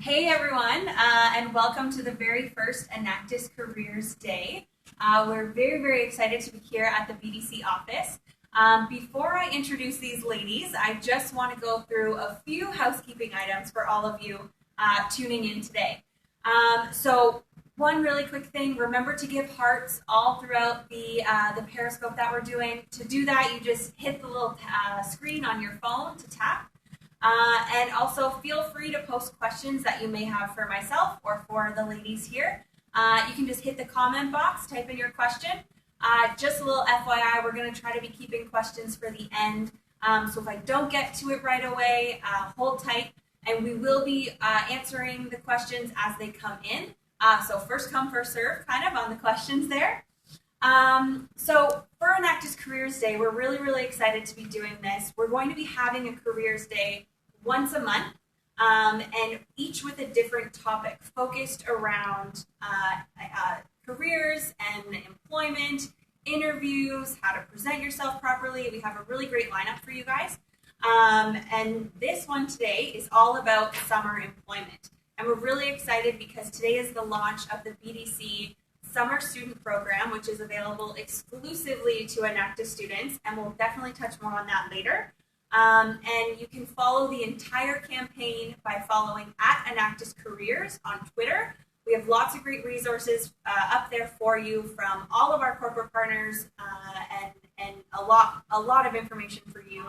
Hey everyone, and welcome to the very first Enactus Careers Day. We're very excited to be here at the BDC office. Before I introduce these ladies, I just want to go through a few housekeeping items for all of you tuning in today. So one really quick thing, remember to give hearts all throughout the Periscope that we're doing. To do that, you just hit the little screen on your phone to tap. And also feel free to post questions that you may have for myself or for the ladies here. You can just hit the comment box, type in your question. Just a little FYI, we're going to try to be keeping questions for the end. So if I don't get to it right away, hold tight, and we will be answering the questions as they come in. So first come, first serve, kind of on the questions there. So for Enactus Careers Day, we're really excited to be doing this. We're going to be having a Careers Day once a month, and each with a different topic focused around careers and employment, interviews, how to present yourself properly. We have a really great lineup for you guys. And this one today is all about summer employment. And we're really excited because today is the launch of the BDC Summer Student Program, which is available exclusively to Enactus students, and we'll definitely touch more on that later. And you can follow the entire campaign by following at Enactus Careers on Twitter. We have lots of great resources up there for you from all of our corporate partners, and a lot of information for you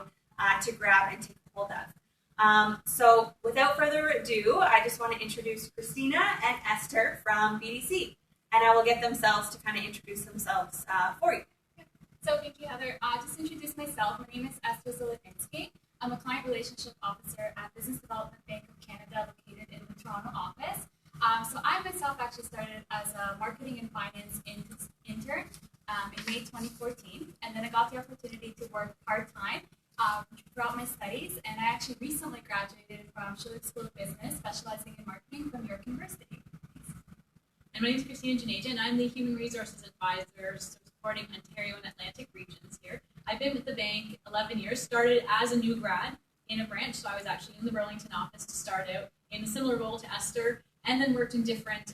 to grab and take hold of. So without further ado, I just want to introduce Christina and Esther from BDC, and I will get themselves to kind of introduce themselves for you. So thank you, Heather. Just to introduce myself, my name is Esther Zolotensky. I'm a Client Relationship Officer at Business Development Bank of Canada, located in the Toronto office. So I myself actually started as a marketing and finance intern in May 2014, and then I got the opportunity to work part-time throughout my studies, and I actually recently graduated from Schiller School of Business, specializing in marketing from York University. And my name is Christina Janaja, and I'm the Human Resources Advisor supporting Ontario and Atlantic regions here. I've been with the bank 11 years, started as a new grad in a branch, so I was actually in the Burlington office to start out in a similar role to Esther, and then worked in different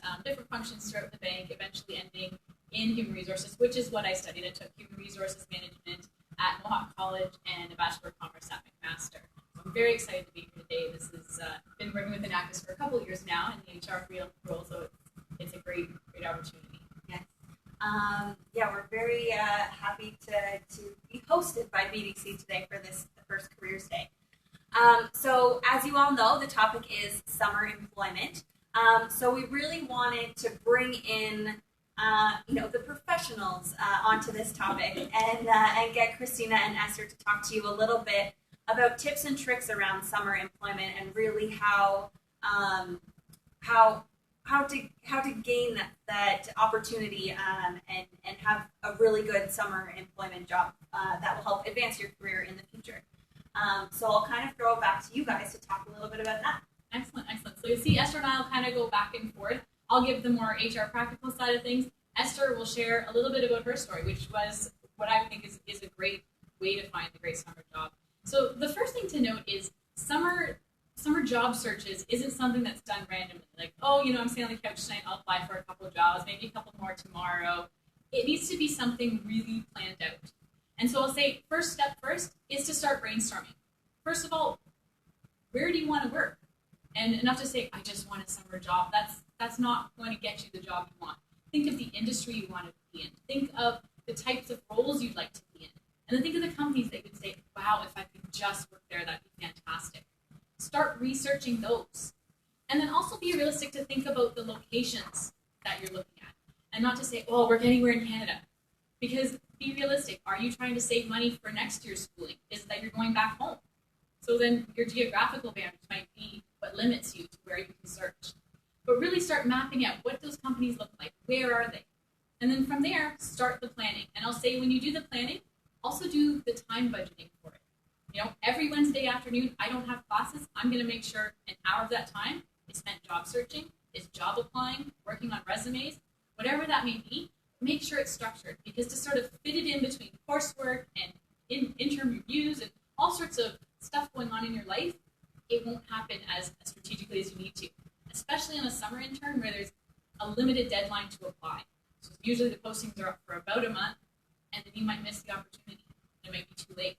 functions throughout the bank, eventually ending in Human Resources, which is what I studied. I took Human Resources Management at Mohawk College and a Bachelor of Commerce at McMaster. So I'm very excited to be here today. This has been working with Enactus for a couple of years now in the HR role, so it's a great opportunity. Yes. We're very happy to be hosted by BDC today for the first Careers Day. So as you all know, the topic is summer employment. So we really wanted to bring in the professionals onto this topic and get Christina and Esther to talk to you a little bit about tips and tricks around summer employment and really how to gain that opportunity and have a really good summer employment job that will help advance your career in the future. So I'll kind of throw it back to you guys to talk a little bit about that. Excellent. So you see, Esther and I will kind of go back and forth. I'll give the more HR practical side of things. Esther will share a little bit about her story, which was what I think is a great way to find a great summer job. So the first thing to note is summer job searches isn't something that's done randomly. Like, I'm sitting on the couch tonight, I'll apply for a couple of jobs, maybe a couple more tomorrow. It needs to be something really planned out. And so I'll say first step is to start brainstorming. First of all, where do you want to work? And enough to say, I just want a summer job. That's not going to get you the job you want. Think of the industry you want to be in. Think of the types of roles you'd like to be in. And then think of the companies that could say, wow, if I could just work there, that'd be fantastic. Start researching those. And then also be realistic to think about the locations that you're looking at. And not to say, work anywhere in Canada. Because be realistic. Are you trying to save money for next year's schooling? Is it that you're going back home? So then your geographical boundaries might be what limits you to where you can search. But really start mapping out what those companies look like. Where are they? And then from there, start the planning. And I'll say when you do the planning, also do the time budgeting for it. Every Wednesday afternoon, I don't have classes. I'm going to make sure an hour of that time is spent job searching, is job applying, working on resumes, whatever that may be. Make sure it's structured, because to sort of fit it in between coursework and interim reviews and all sorts of stuff going on in your life, it won't happen as strategically as you need to. especially on a summer intern where there's a limited deadline to apply. So usually the postings are up for about a month, and then you might miss the opportunity. It might be too late.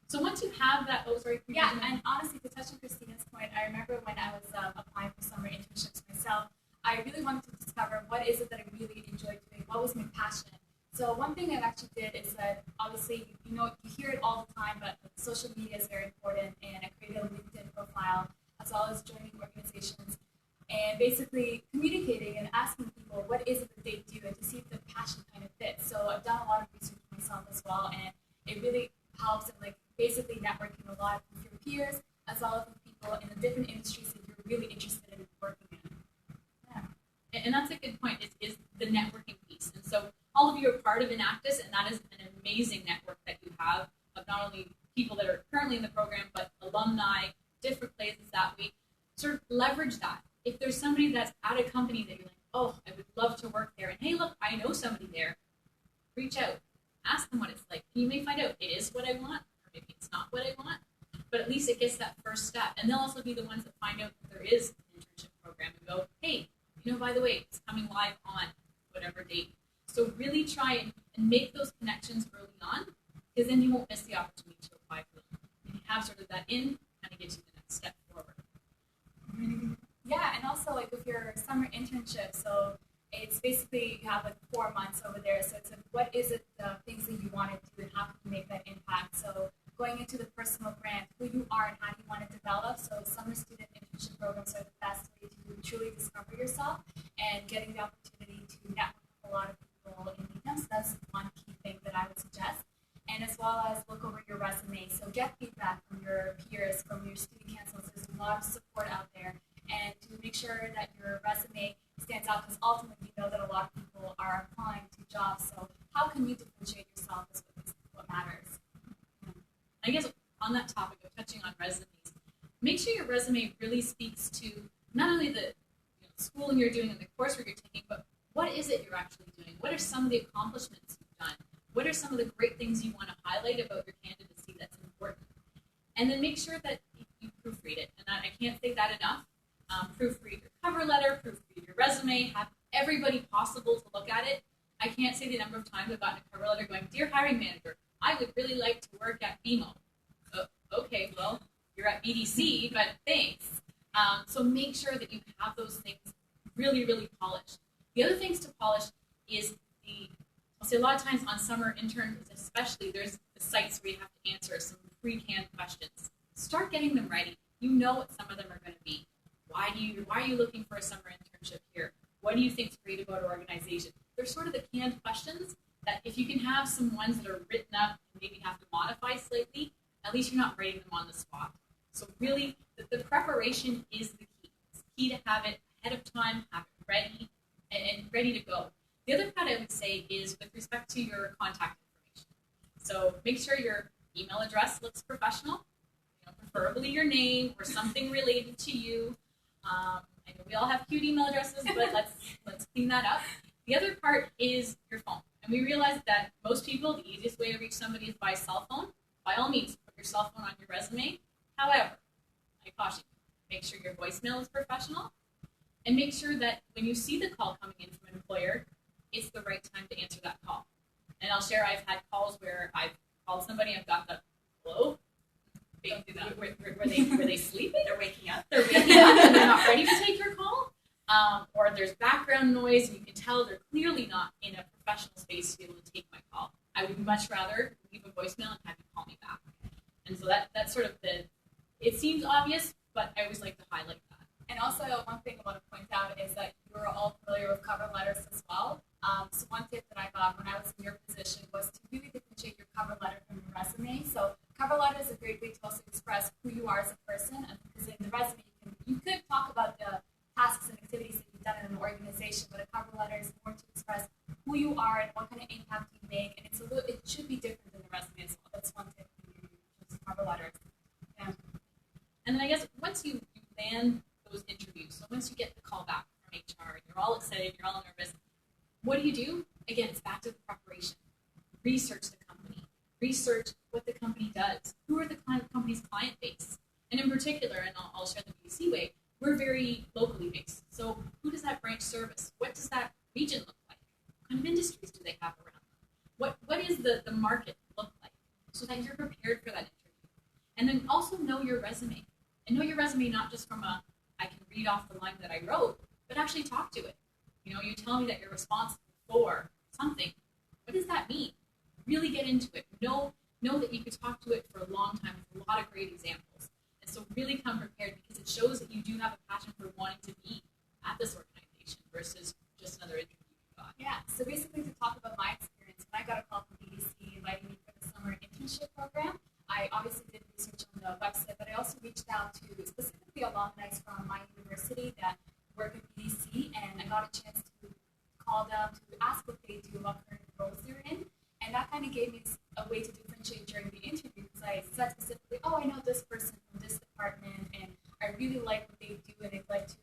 So once you have that, yeah, and honestly, to touch on Christina's point, I remember when I was applying for summer internships myself, I really wanted to discover what is it that I really enjoyed doing, what was my passion. So one thing I actually did is that obviously, you hear it all the time, but social media is very important, and I created a LinkedIn profile as well as joining organizations and basically communicating and asking people what is it that they do and to see if the passion kind of fits. So I've done a lot of research myself as well, and it really helps in basically networking a lot with your peers as well as with people in the different industries that you're really interested in working in. Yeah. And that's a good point, is the networking piece. And so all of you are part of Enactus, and that is an amazing network that you have of not only people that are currently in the program, but alumni, different places that we sort of leverage that. If there's somebody that's at a company that you're like, oh, I would love to work there, and hey, look, I know somebody there, reach out, ask them what it's like. You may find out it is what I want, or maybe it's not what I want, but at least it gets that first step. And they'll also be the ones that find out that there is an internship program and go, hey, by the way, it's coming live on whatever date. So really try and make those connections early on, because then you won't miss the opportunity to apply for them. And you have sort of that in, kind of gets you the next step forward. Yeah, and also with your summer internship, so it's basically you have 4 months over there. So it's what is it the things that you want to do and how can you make that impact? So going into the personal brand, who you are and how do you want to develop. So summer student internship programs are the best way to truly discover yourself and getting the opportunity to network with a lot of people in Medium. So that's one key thing that I would suggest. And as well as look over your resume. So get feedback from your peers, from your student councils. There's a lot of support out there. And to make sure that your resume stands out, because ultimately you know that a lot of people are applying to jobs. So how can you differentiate yourself is what matters. I guess on that topic of touching on resumes, make sure your resume really speaks to not only the schooling you're doing and the coursework you're taking, but what is it you're actually doing? What are some of the accomplishments you've done? What are some of the great things you want to highlight about your candidacy that's important? And then make sure that you proofread it. And I can't say that enough. Proofread your cover letter, proofread your resume, have everybody possible to look at it. I can't say the number of times I've gotten a cover letter going, dear hiring manager, I would really like to work at BMO. Okay, well, you're at BDC, but thanks. So make sure that you have those things really, really polished. The other things to polish is I'll say a lot of times on summer interns especially, there's the sites where you have to answer some pre-canned questions. Start getting them ready. You know what some of them are going to be. Why are you looking for a summer internship here? What do you think is great about our organization? They're sort of the canned questions that if you can have some ones that are written up and maybe have to modify slightly, at least you're not writing them on the spot. So really, the preparation is the key. It's key to have it ahead of time, have it ready, and ready to go. The other part I would say is with respect to your contact information. So make sure your email address looks professional, preferably your name or something related to you. I know we all have cute email addresses, but let's clean that up. The other part is your phone. And we realize that most people, the easiest way to reach somebody is by cell phone. By all means, put your cell phone on your resume. However, I caution you, make sure your voicemail is professional, and make sure that when you see the call coming in from an employer, it's the right time to answer that call. And I'll share, I've had calls where I've called somebody, I've got the, hello? Were they sleeping? They're waking up. They're waking up and they're not ready to take your call. Or there's background noise and you can tell they're clearly not in a professional space to be able to take my call. I would much rather leave a voicemail and have you call me back. And so that's sort of it seems obvious, but I always like to highlight that. And also one thing I want to point out is that you're all familiar with cover letters as well. So one tip that I got when I was in your position was to really differentiate your cover letter from your resume. So cover letter is a great way to also express who you are as a person, and because in the resume you could talk about the tasks and activities that you've done in an organization, but a cover letter is more to express who you are and what kind of impact you make, and it should be different than the resume as well. That's one tip when you use cover letters. Yeah. And then I guess once you land those interviews, so once you get the call back from HR and you're all excited, you're all nervous, what do? Again, it's back to the preparation. Research the company. Research what the company does. Who are the company's client base? And in particular, and I'll share the BDC way, we're very locally based. service. What does that region look like? What kind of industries do they have around them? What is the market look like? So that you're prepared for that interview. And then also know your resume. And know your resume not just from I can read off the line that I wrote, but actually talk to it. You tell me that you're responsible for something. What does that mean? Really get into it. Know that you could talk to it for a long time with a lot of great examples. And so really come prepared, because it shows that you do have a passion for wanting to be at this organization versus just another interview you got. Yeah, so basically to talk about my experience, when I got a call from BDC inviting me for the summer internship program, I obviously did research on the website, but I also reached out to specifically alumni from my university that work at BDC, and I got a chance to call them to ask what they do, what current roles they're in. And that kind of gave me a way to differentiate during the interview, because I said specifically, oh, I know this person from this department, and I really like what they do, and I'd like to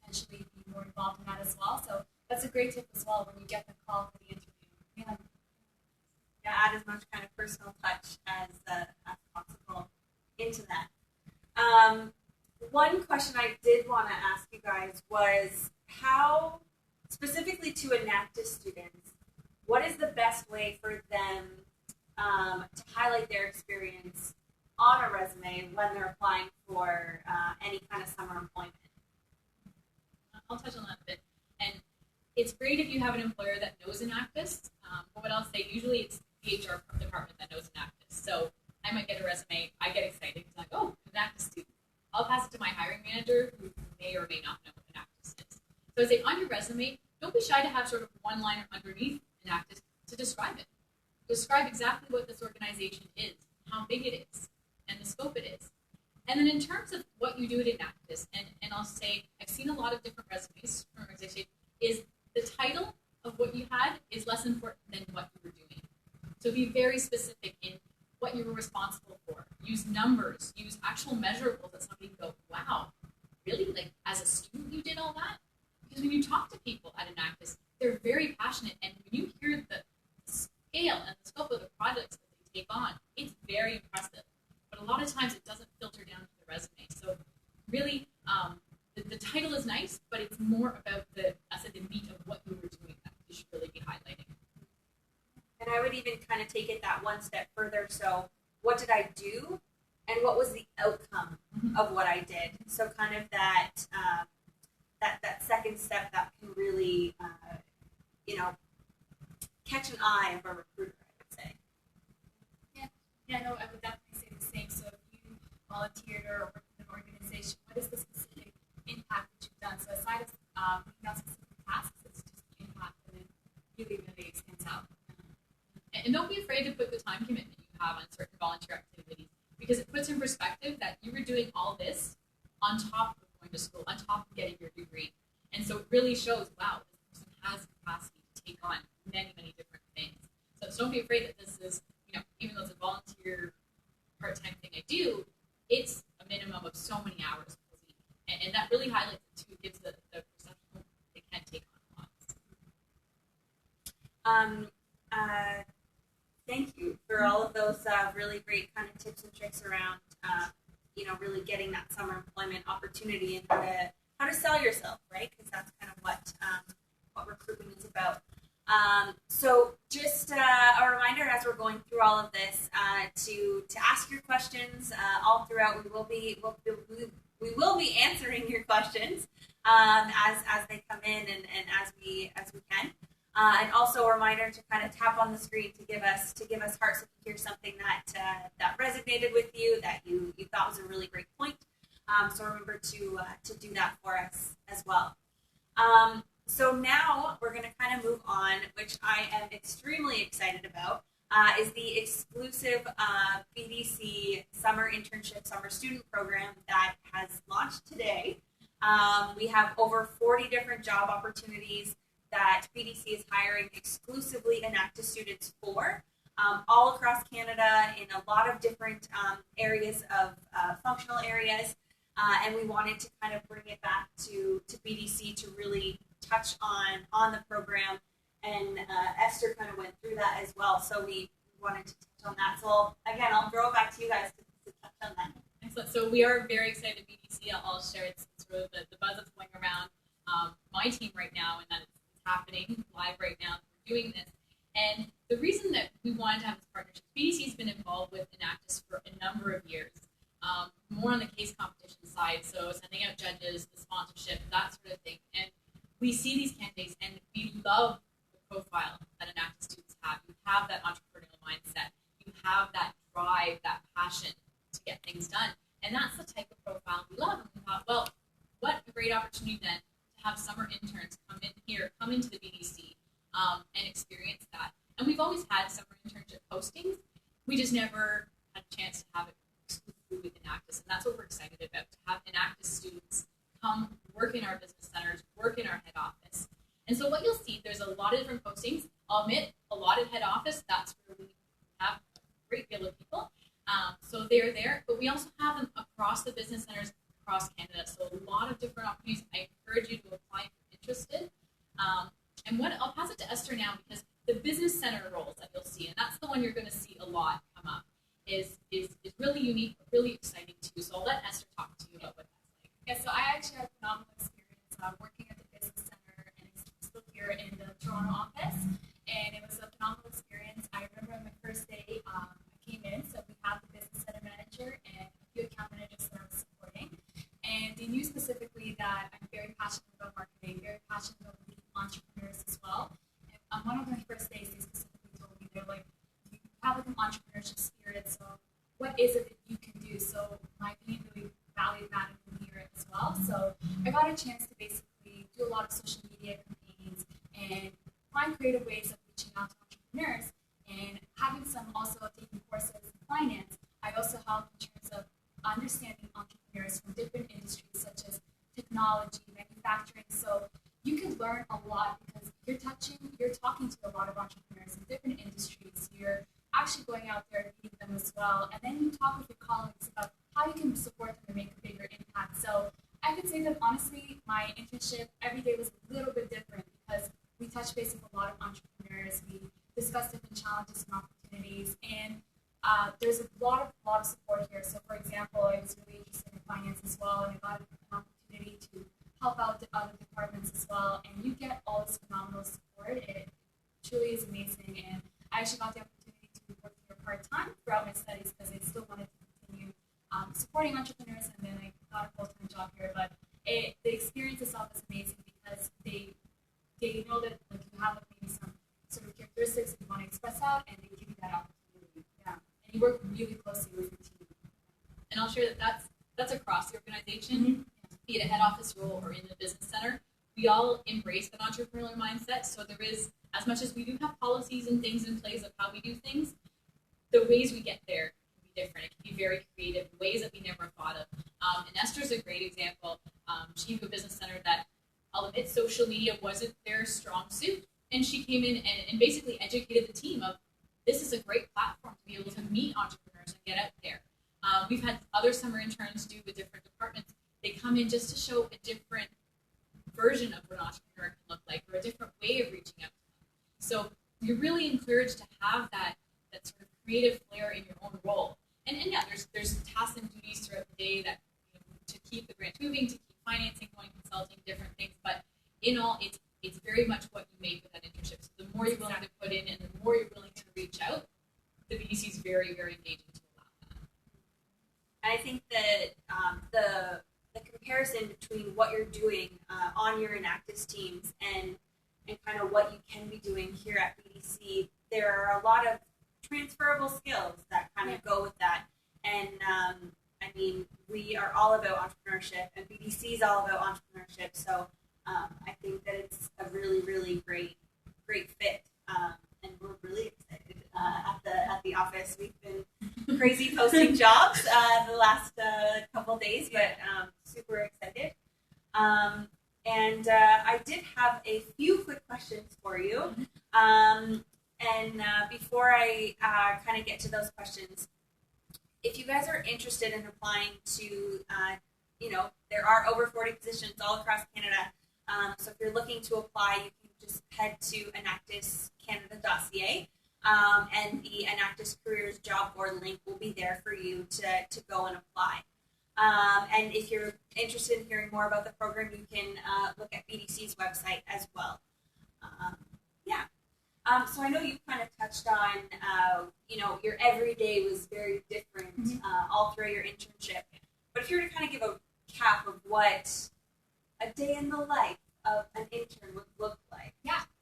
potentially be more involved in that as well. So that's a great tip as well when you get the call for the interview. Yeah, add as much kind of personal touch as possible into that. One question I did want to ask you guys was how, specifically to Anactus students, what is the best way for them to highlight their experience on a resume when they're applying for any kind of summer employment? I'll touch on that a bit. And it's great if you have an employer that knows Anactus, but what I'll say, usually it's the HR department that knows Anactus. So I might get a resume, I get excited, because I'm like, oh, Anactus student. I'll pass it to my hiring manager, who may or may not know what Anactus is. So I say, on your resume, don't be shy to have sort of one liner underneath Anactus to describe it. Describe exactly what this organization is, how big it is, and the scope it is. And then in terms of what you do at Anactus, and I'll say, I've seen a lot of different resumes from organizations, is the title of what you had is less important than what you were doing. So be very specific in what you were responsible for. Use numbers, use actual measurables that somebody can go, wow, really? Like, as a student you did all that? Because when you talk to people at Anactus, they're very passionate, and when you hear the scale and the scope of the projects that they take on, it's very impressive. But a lot of times it doesn't filter down to the resume. So really, the title is nice, but it's more about the meat of what you were doing that you should really be highlighting. And I would even kind of take it that one step further. So what did I do, and what was the outcome of what I did? So kind of that that second step that can really catch an eye of a recruiter, I would say. Yeah, no, I would definitely say the same. So if you volunteered or worked in an organization, what is the specific impact that you've done? So aside of not specific tasks, it's just the impact, and it really stands out. And don't be afraid to put the time commitment you have on certain volunteer activities, because it puts in perspective that you were doing all this on top of going to school, on top of getting your degree. And so it really shows, wow, this person has capacity to take on many, many different things. So don't be afraid that this is, even though it's a volunteer part-time thing I do, it's a minimum of so many hours per week. And that really highlights it too, gives the perception they can take on a lot. Thank you for all of those really great kind of tips and tricks around, really getting that summer employment opportunity and how to sell yourself, right? Because that's kind of what recruitment is about. So just a reminder as we're going through all of this to ask your questions all throughout. We will be answering your questions as they come in and as we can. And also a reminder to kind of tap on the screen to give us hearts if you hear something that resonated with you, that you thought was a really great point. So remember to do that for us as well. So now we're going to kind of move on, which I am extremely excited about, is the exclusive BDC summer internship, summer student program that has launched today. We have over 40 different job opportunities that BDC is hiring exclusively Anactus students for, all across Canada in a lot of different areas of functional areas. And we wanted to kind of bring it back to BDC to really touch on the program. And Esther kind of went through that as well. So we wanted to touch on that. So I'll throw it back to you guys to touch on that. Excellent. So we are very excited at BDC. I'll share it's really the buzz that's going around. My my team right now, and that it's happening live right now. We're doing this. And the reason that we wanted to have this partnership, BDC has been involved with Enactus for a number of years, more on the case competition side, so sending out judges, the sponsorship, that sort of thing. And we see these candidates, and we love the profile that Enactus students have. You have that entrepreneurial mindset. You have that drive, that passion to get things done. And that's the type of profile we love. And we thought, well, what a great opportunity then to have summer interns come in here, come into the BDC, and experience that. And we've always had summer internship postings. We just never had a chance to have it exclusively with Enactus. And that's what we're excited about, to have Enactus students come work in our business centers, work in our head office. And so what you'll see, there's a lot of different postings. I'll admit, a lot of head office, that's where we have a great deal of people. So they're there, but we also have them across the business centers across Canada. So a lot of different opportunities. I encourage you to apply if you're interested. And I'll pass it to Esther now, because the business center roles that you'll see, and that's the one you're going to see a lot come up, is really unique, really exciting too. So I'll let Esther talk to you about what that's like. Yeah, so I actually had a phenomenal experience working at the business center, and I'm still here in the Toronto office, and it was a phenomenal experience. I remember on my first day, I came in, so we have the business center manager and a few account managers that I was supporting, and they knew specifically that I'm very passionate about marketing, very passionate about leading entrepreneurs as well. And on one of my first days, they specifically told me, they're like, you have like an entrepreneurship spirit, so what is it that you can do? So my opinion really valued that in here as well. So I got a chance to basically do a lot of social media campaigns and find creative ways of reaching out to entrepreneurs, and having some also taking courses in finance. I also helped in terms of understanding entrepreneurs from different industries such as technology, manufacturing. So you can learn a lot because you're talking to a lot of entrepreneurs in different industries. You're actually going out there and meeting them as well. And then you talk with your colleagues about how you can support them and make a bigger impact. So I could say that honestly, my internship every day was a little bit different because we touched base with a lot of entrepreneurs. We discussed different challenges and opportunities. And there's a lot of support here. So for example, I was really interested in finance as well, and I got an opportunity to help out the other departments as well. And you get all this phenomenal support. It truly is amazing. And I actually got the opportunity to work here part-time throughout my studies because I still wanted to continue supporting entrepreneurs, and then I got a full-time job here. But the experience itself is amazing because they know that like you have like maybe some sort of characteristics that you want to express out, and they give you that opportunity. Yeah, and you work really closely with your team. And I'll share that that's across the organization, be it a head office role or in the business center. We all embrace that entrepreneurial mindset. So there is, as much as we do have policies and things in place of how we do things, the ways we get there can be different. It can be very creative, ways that we never thought of. And Esther's a great example. She came to a business center that, I'll admit, social media wasn't their strong suit. And she came in and basically educated the team of, this is a great platform to be able to meet entrepreneurs and get out there. We've had other summer interns do with different departments. They come in just to show a different version of what an entrepreneur can look like, or a different way of reaching out to them. So you're really encouraged to have that sort of creative flair in your own role. And yeah, there's tasks and duties throughout the day that, you know, to keep the grant moving, to keep financing going, consulting, different things. But in all, it's very much what you make with that internship. So the more you're willing to put in and the more you're willing to reach out, the BDC is very, very engaging to allow that. And I think that the comparison between what you're doing on your Enactus teams and kind of what you can be doing here at BDC, there are a lot of transferable skills that kind of go with that. And I mean, we are all about entrepreneurship, and BDC is all about entrepreneurship. So I think that it's a really, really great fit, and we're really excited at the office. We've been crazy posting jobs the last couple days, but super excited. And I did have a few quick questions for you. And before I kind of get to those questions, if you guys are interested in applying to, there are over 40 positions all across Canada. So if you're looking to apply, you can just head to enactuscanada.ca, and the Enactus Careers job board link will be there for you to go and apply. And if you're interested in hearing more about the program, you can look at BDC's website as well. Yeah. So I know you kind of touched on, your everyday was very different all through your internship. But if you were to kind of give a cap of what a day in the life of an intern would look like,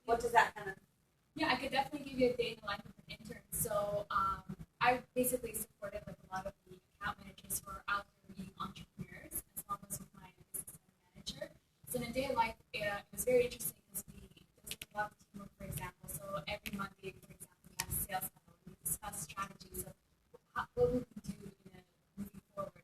what does that kind of? Yeah, I could definitely give you a day in the life of an intern. So I basically supported like a lot of the account managers who are out there being entrepreneurs, as well as with my business manager. So in a day in life, it was very interesting because there was a lot of teamwork, for example. So every Monday, for example, we had a sales level. We discussed strategies of what we could do moving forward.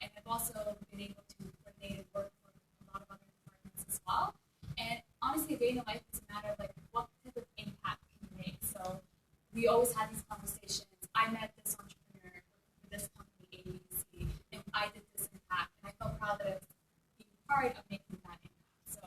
And I've also been able to coordinate and work for a lot of other departments as well. And honestly, a day in the life is a matter of like what type of impact can you make. So we always had these conversations. I met this entrepreneur for this company, ABC, and I did this impact, and I felt proud that I was being part of making that impact. So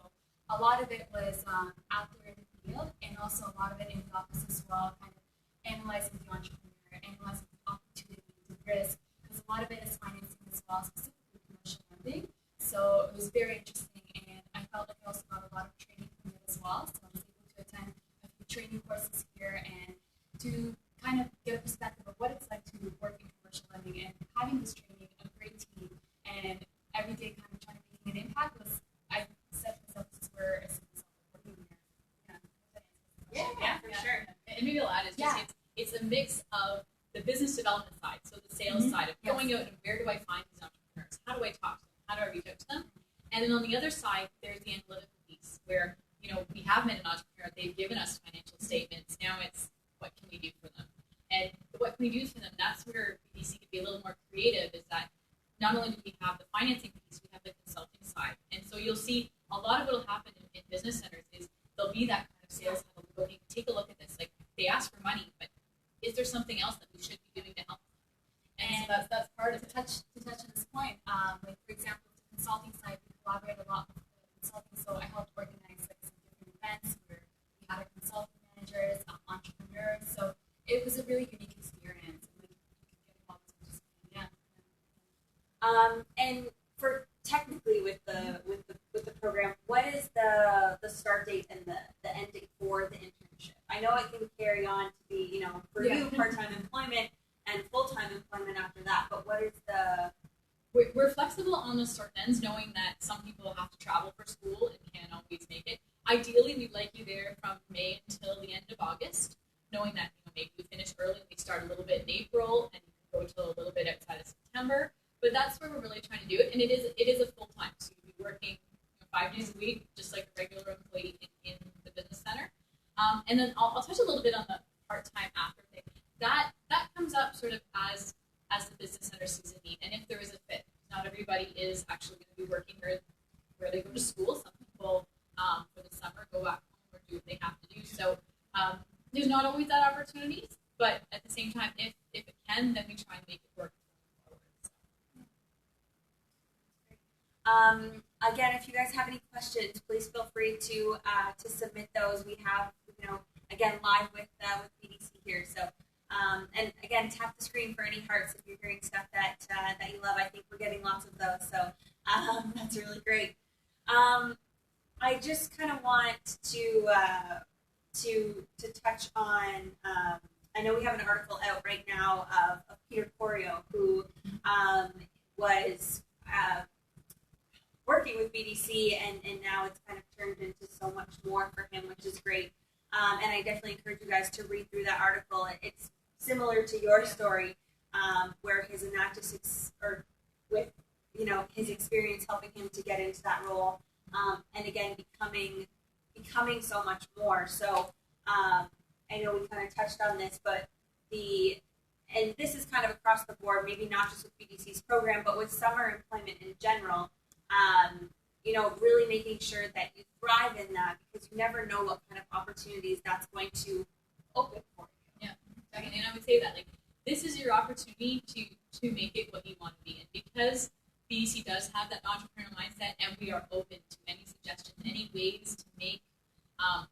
a lot of it was out there in the field, and also a lot of it in the office as well, kind of analyzing the entrepreneur, analyzing the opportunity, the risk, because a lot of it is financing as well, specifically commercial lending. So it was very interesting, and I felt like I also got a lot of training from it as well. So I was able to attend a few training courses here and to kind of get a perspective of what it's like to work in commercial lending, and having this training, a great team, and every day kind of trying to make an impact was, I said to myself, this is where I see myself working here. Yeah, for sure. And maybe I'll add is just it's a mix of the business development side, so the sales side of going out and where do I find these entrepreneurs? How do I talk to them? How do I reach out to them? And then on the other side, there's the analytical piece where, we have met an entrepreneur, they've given us financial statements. Now it's what can we do for them? And what can we do for them? That's where BDC could be a little more creative, is that not only do we have the financing piece, we have the consulting side. And so you'll see a lot of what will happen in business centers is there'll be that kind of sales level looking, take a look at this. Like, they ask for money, but is there something else that we should be doing to help them? And so that's part of it. To touch on this point, like for example, the consulting side, we collaborate a lot with the consulting. So I helped organize like some different events where we had our consulting managers, entrepreneurs. So it was a really unique experience, and like you can get involved in just And for technically with the program, what is the start date and the end date for the internship? I know it can carry on to be, for you, part-time employment and full-time employment after that, but what is the... We're flexible on the start ends, knowing that some people have to travel for school and can't always make it. Ideally, we'd like you there from May until the end of August, knowing that maybe we finish early and we start a little bit in April and go till a little bit outside of September. But that's where we're really trying to do it, and it is a full time. So you'll be working 5 days a week, just like a regular employee in the business center. And then I'll touch a little bit on the part time after thing. That comes up sort of as the business center sees a need, and if there is a fit. Not everybody is actually going to be working where they go to school. Some people for the summer go back home or do what they have to do. So there's not always that opportunity, but at the same time, if it can, then we try and make it work. Again, if you guys have any questions, please feel free to submit those. We have, again, live with BDC here. So, and again, tap the screen for any hearts if you're hearing stuff that you love. I think we're getting lots of those, so that's really great. I just kind of want to touch on. I know we have an article out right now of Peter Corio, who was working with BDC, and now it's kind of turned into so much more for him, which is great. And I definitely encourage you guys to read through that article. It's similar to your story, where his Enactus, with his experience helping him to get into that role, and again becoming so much more. So I know we kind of touched on this, but and this is kind of across the board, maybe not just with BDC's program, but with summer employment in general. Really making sure that you thrive in that, because you never know what kind of opportunities that's going to open for you. Yeah, and I would say that this is your opportunity to make it what you want to be. And because BDC does have that entrepreneurial mindset, and we are open to any suggestions, any ways to make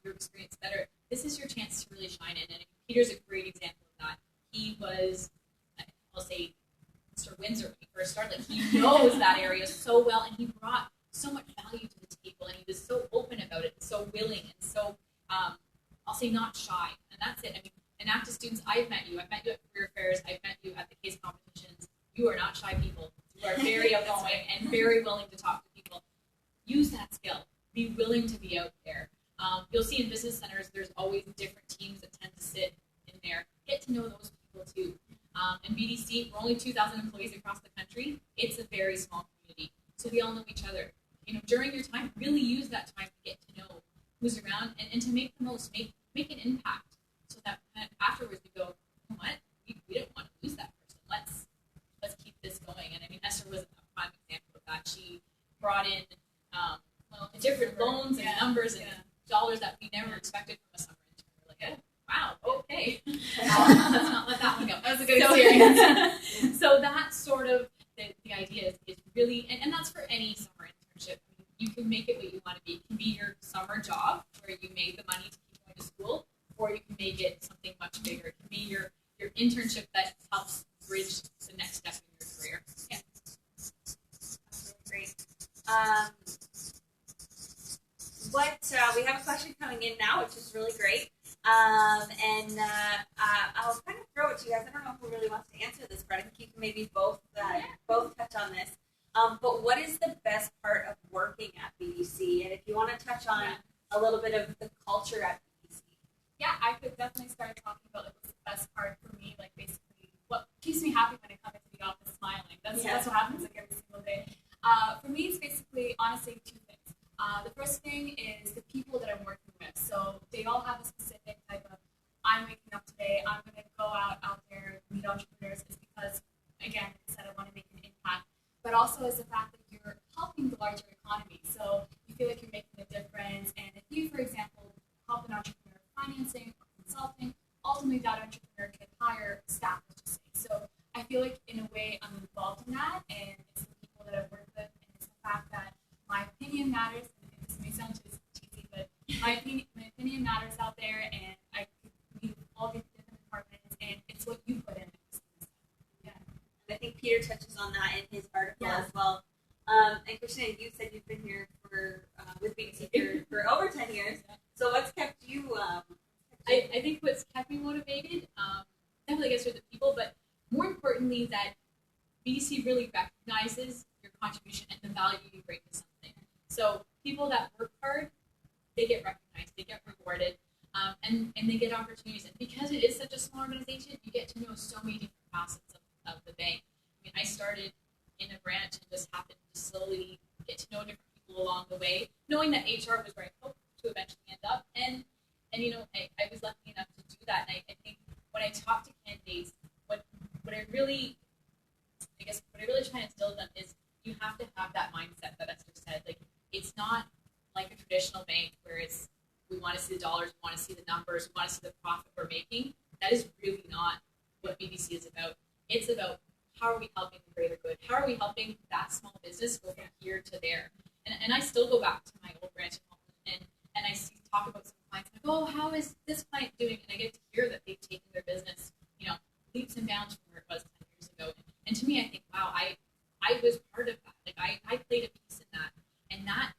your experience better, this is your chance to really shine in. And Peter's a great example of that. He was, I'll say, Mr. Windsor when he first first started. Like, he knows that area so well, and he brought so much value to the table, and he was so open about it, so willing, and so, I'll say, not shy. And that's it. I mean, Enactus students, I've met you at career fairs, I've met you at the case competitions. You are not shy people. You are very outgoing and very willing to talk to people. Use that skill. Be willing to be out there. You'll see in business centers, there's always different teams that tend to sit in there. Get to know those people too. In BDC, we're only 2,000 employees across the country. It's a very small community, so we all know each other. You know, during your time, really use that time to get to know who's around and to make the most, make an impact, so that afterwards we go, you know what, we don't want to lose that person. Let's keep this going. And I mean, Esther was a prime example of that. She brought in different loans and numbers and dollars that we never expected from a summer intern. We're like, oh, wow, okay. Let's not let that one go. That was a good experience. So that's sort of the idea is really, and that's for any summer internship. I mean, you can make it what you want to be. It can be your summer job where you make the money to keep going to school, or you can make it something much bigger. It can be your internship that helps bridge the next step in your career. Yeah. That's really great. We have a question coming in now, which is really great. I'll kind of throw it to you guys. I don't know who really wants to answer this, but I think you can maybe both touch on this. But what is the best part of working at BDC? And if you want to touch on a little bit of the culture at BDC. Yeah, I could definitely start talking about what's the best part for me, like basically what keeps me happy when I come into the office smiling. That's what happens like every single day. For me, it's basically, honestly, two things. The first thing is the people that I'm working with. So they all have a specific type of, I'm waking up today, I'm going to go out there, meet entrepreneurs. It's because, again, like I said, I want to make an impact. But also is the fact that you're helping the larger economy. So you feel like you're making a difference. And if you, for example, help an entrepreneur financing or consulting, ultimately that entrepreneur can hire staff, let's just say. So I feel like in a way I'm involved in that, and it's the people that I work with, and it's the fact that my opinion matters. And this may sound cheesy, but my opinion matters out there, and I could meet all these different departments, and it's what you put in. Yeah, and I think Peter touches on that in his article as well. And Christina, you said you've been here with BDC for over 10 years. So what's kept you? I think what's kept me motivated, definitely, I guess, are the people, but more importantly, that BDC really recognizes your contribution and the value you bring to something. So people that work hard, they get recognized, they get rewarded, and they get opportunities. And because it is such a small organization, you get to know so many different facets of the bank. I mean, I started in a branch and just happened to slowly get to know different people along the way, knowing that HR was where I hoped to eventually end up. And you know, I was lucky enough to do that. And I think when I talk to candidates, what I really try to instill in them is you have to have that mindset that Esther said. Like, it's not like a traditional bank where it's we want to see the dollars, we want to see the numbers, we want to see the profit we're making. That is really not what BDC is about. It's about how are we helping the greater good? How are we helping that small business go from here to there? And I still go back to my old branch and I talk about some clients and I go, oh, how is this client doing? And I get to hear that they've taken their business, you know, leaps and bounds from where it was 10 years ago. And to me, I think, wow, I was part of that. Like I played a piece in that. And that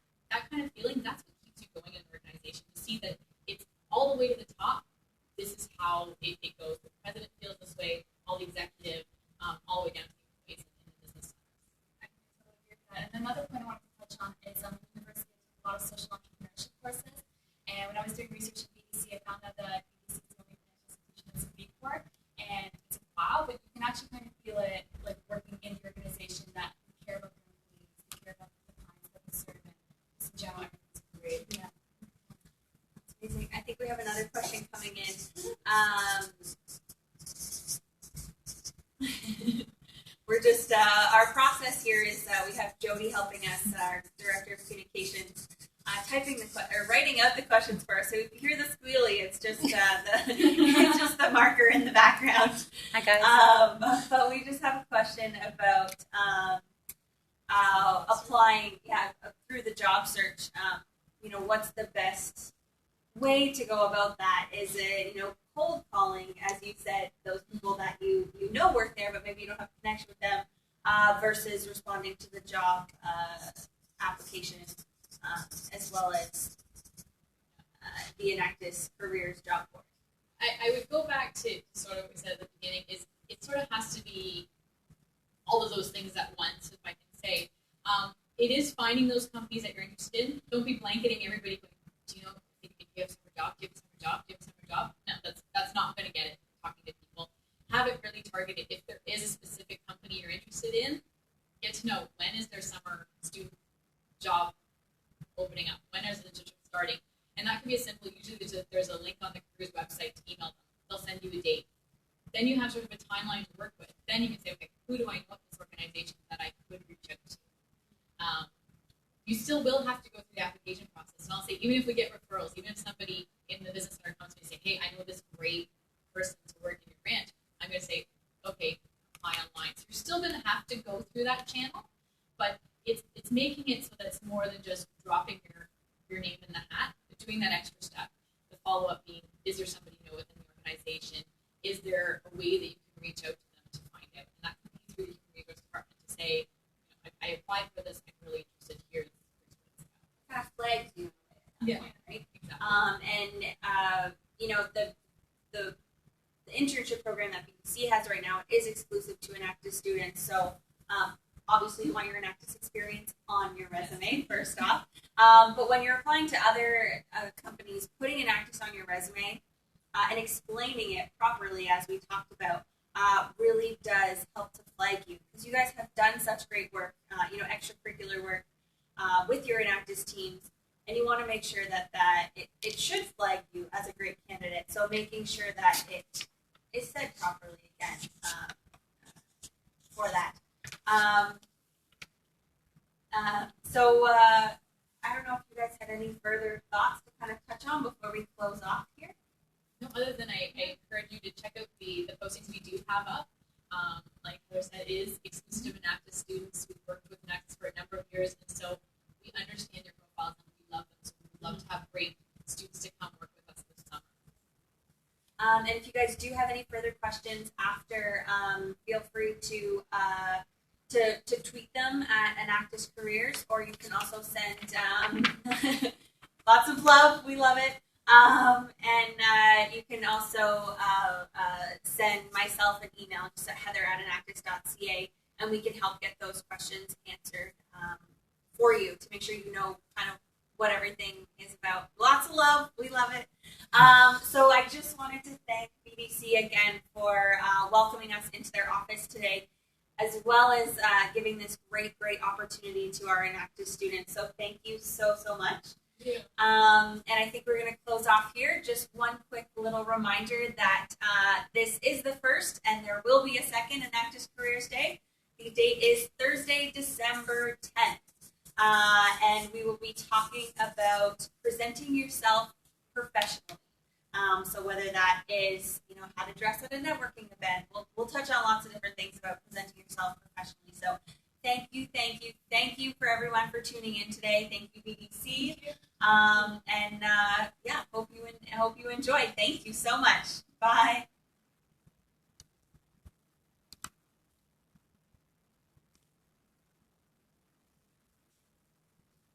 kind of feeling, that's what keeps you going in an organization, to see that it's all the way to the top. This is how it goes. The president feels this way, all the executive, all the way down to the employees in the business centers. I totally agree with that. And another point I wanted to touch on is university has a lot of social entrepreneurship courses. And when I was doing research at BDC, I found out that BDC is the only financial institution that's a B Corp. And it's a wow, but you can actually kind of feel it like working in the organization that you care about your employees, you care about the clients that you serve, and just in general, everything's great. Yeah. That's amazing. I think we have another question coming in. We're just, our process here is we have Jody helping us, our Director of Communications, writing out the questions for us. So if you hear the squealy, it's just it's just the marker in the background. Hi guys. But we just have a question about applying, through the job search. You know, what's the best way to go about that? Is it, you know, cold calling, as you said, those people that you know work there, but maybe you don't have a connection with them? versus responding to the job application, as well as the Enactus Careers job board. I would go back to sort of what we said at the beginning, is it sort of has to be all of those things at once, if I can say. It is finding those companies that you're interested in. Don't be blanketing everybody going, do you know if you have summer job, do you have a summer job, do you have a summer job? No, that's not going to get it, talking to people. Have it really targeted. If there is a specific company you're interested in, get to know when is their summer student job opening up, when is the internship starting. And that can be as simple, usually there's a link on the careers website to email them. They'll send you a date. Then you have sort of a timeline to work with. Then you can say, okay, who do I know at this organization that I could reach out to? You still will have to go through the application process. And I'll say, even if we get referrals, even if somebody in the business center comes to me and say, hey, I know this great person to work in your branch, I'm going to say, okay, apply online. So you're still going to have to go through that channel, but it's making it so that it's more than just dropping your name in the hat, but doing that extra step. The follow-up being, is there somebody you know within the organization? Is there a way that you can reach out to them to find out? And that can be through the human resource department to say, I applied for this, I'm really interested here. Fast flags, Yeah, right? exactly. The internship program that BDC has right now is exclusive to Enactus students. So obviously you want your Enactus experience on your resume first off. But when you're applying to other companies, putting Enactus on your resume and explaining it properly, as we talked about, really does help to flag you, because you guys have done such great work, extracurricular work with your Enactus teams, and you want to make sure that it should flag you as a great candidate. So making sure that it is said properly again for that. I don't know if you guys had any further thoughts to kind of touch on before we close off here. No, other than I encourage you to check out the postings we do have up. Like Heather said, it is exclusive to Enactus students. We've worked with Enactus for a number of years, and so we understand their profiles and we love them. So we'd love to have great students to come work with us this summer. And if you guys do have any further questions after, feel free to tweet them at Enactus Careers, or you can also send lots of love. We love it. And you can also send myself an email just at heather@enactus.ca, and we can help get those questions answered for you to make sure you know kind of what everything is about. Lots of love. We love it. So I just wanted to thank BDC again for welcoming us into their office today, as well as giving this great opportunity to our Enactus students. So thank you so much. Yeah. And I think we're going to close off here. Just one quick little reminder that this is the first, and there will be a second Enactus Careers Day. The date is Thursday, December 10th. And we will be talking about presenting yourself professionally. So whether that is, how to dress at a networking event, we'll touch on lots of different things about presenting yourself professionally. So thank you for everyone for tuning in today. Thank you, BDC. Hope you enjoyed. Thank you so much. Bye.